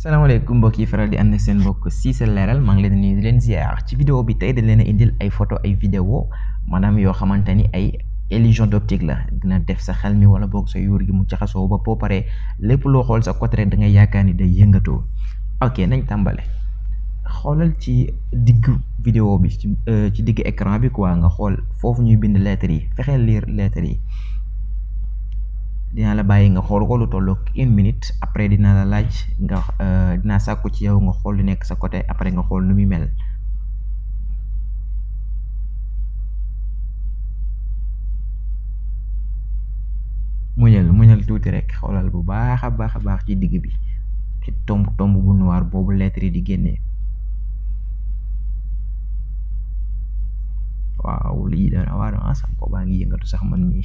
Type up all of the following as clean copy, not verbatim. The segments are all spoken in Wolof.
salaamaaleykum mbokk yi faral di ànd ak seen mbokk Cissé Leral maa ngi leen di nuyu di leen ziar ci vidéo bi tey dañ leen a indil ay photo ay vidéo maanaam yoo xamante ni ay illusion d'optique la dina def sa xel mi wala boog sa yuur gi mu jaxasoo ba boo paree lépp loo xool sa côté rek da ngay yaakaar ni day yëngatoo. ok nañ tàmbale xoolal ci digg vidéo bi ci digg écran bi quoi nga xool foofu ñuy bind lettres yi fexeel lire lettres yi. dina la bàyyi nga xool ko lu tollook 1 minute après dina la laaj nga dina sàkku ci yow nga xool lu nekk sa côté après nga xool nu muy mel. muñal tuuti rek xoolal bu baax a baax ci digg bi ci tomb bu noir boobu lettre yi di génnee. waaw lii dana waar sam ko baa ngi yëngatu sax man mi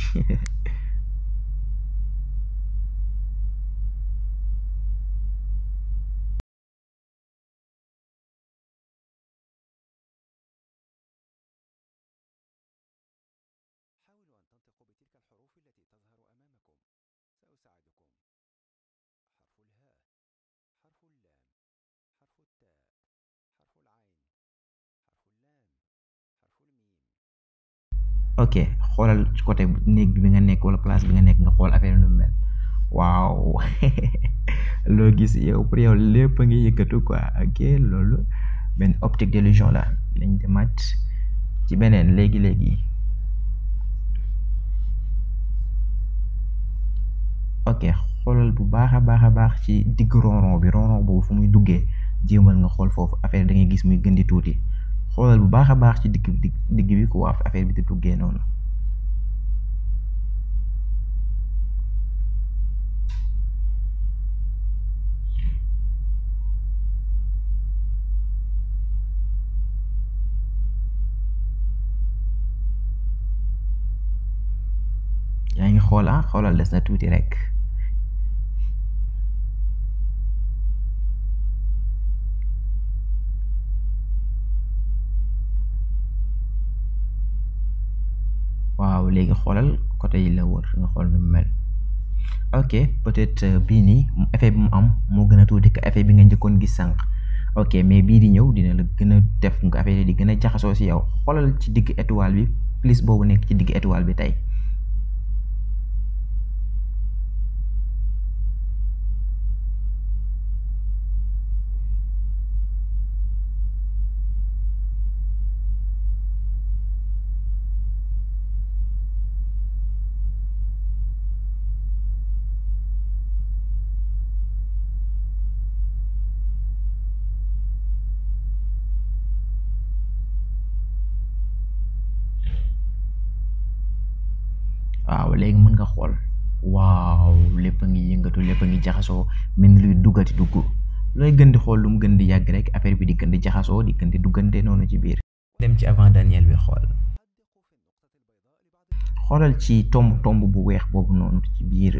ok xoolal ci côté néeg bi nga nekk wala place bi nga nekk nga xool affaire nu mel. waaw loo gis yow pour yow lépp a ngi yëkkatu quoi. ok loolu benn optique d'illusion la lañ demaat ci beneen léegi ok xoolal bu baax a baax ci digg ronron boobu fu muy duggee jéemal nga xool foofu affaire da ngay gis muy gën di tuuti. xoolal bu baax a baax ci digg bi ku waaf affaire bi di duggee noonu. yaa ngi xool xoolal des na tuuti rek. waaw léegi xoolal côté yi la wër nga xool nu mu mel. ok peut-être bii nii effet bi mu am moo gën a tuuti que effet bi nga njëkkoon gis sànq. ok mais bii di ñëw dina la gën a def nga affaire di gën a jaxasoo si yow xoolal ci digg étoile bi plus boobu nekk ci digg étoile bi tey. waaw léegi mën nga xool waaw lépp a ngi yëngatu lépp a ngi jaxasoo mel ni luy duggati dugg looy gën di xool lu mu gën di yàgg rek affaire bi di gën di jaxasoo di gën di duggante noonu ci biir. dem ci avant dernier bi xoolal ci tomb bu weex boobu noonu ci biir.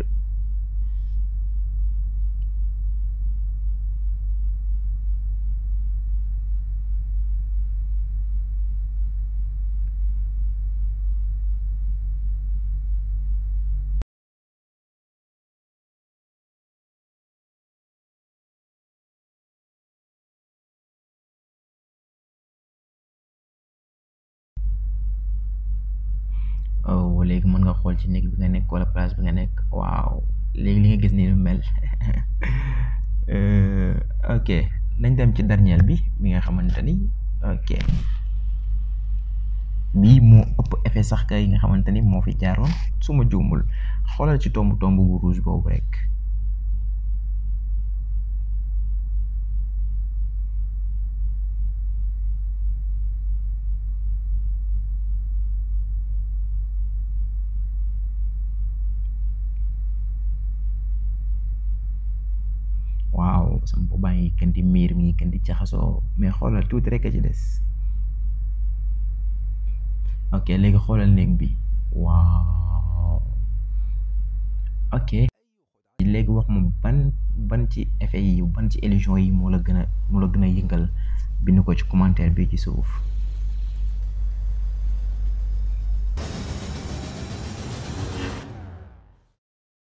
oh léegi mën nga xool ci néeg bi nga nekk wala place bi nga nekk waaw léegi li nga gis ni lu mel. ok nañ dem ci dernier bi nga xamante ni ok bii moo ëpp effet sax ka yi nga xamante ni moo fi jaaroon su ma juumul xoolal ci tomb bu rouge boobu rek. waaw sama boobaa ngi gën di miir mi ngi gën di jaxasoo mais xoolal tuuti rek a ci des. ok léegi xoolal néeg bi waaw. ok léegi wax ma ban ci effet yi ban ci illusion yi moo la gën a yëngal bind ko ci commentaire bi ci suuf.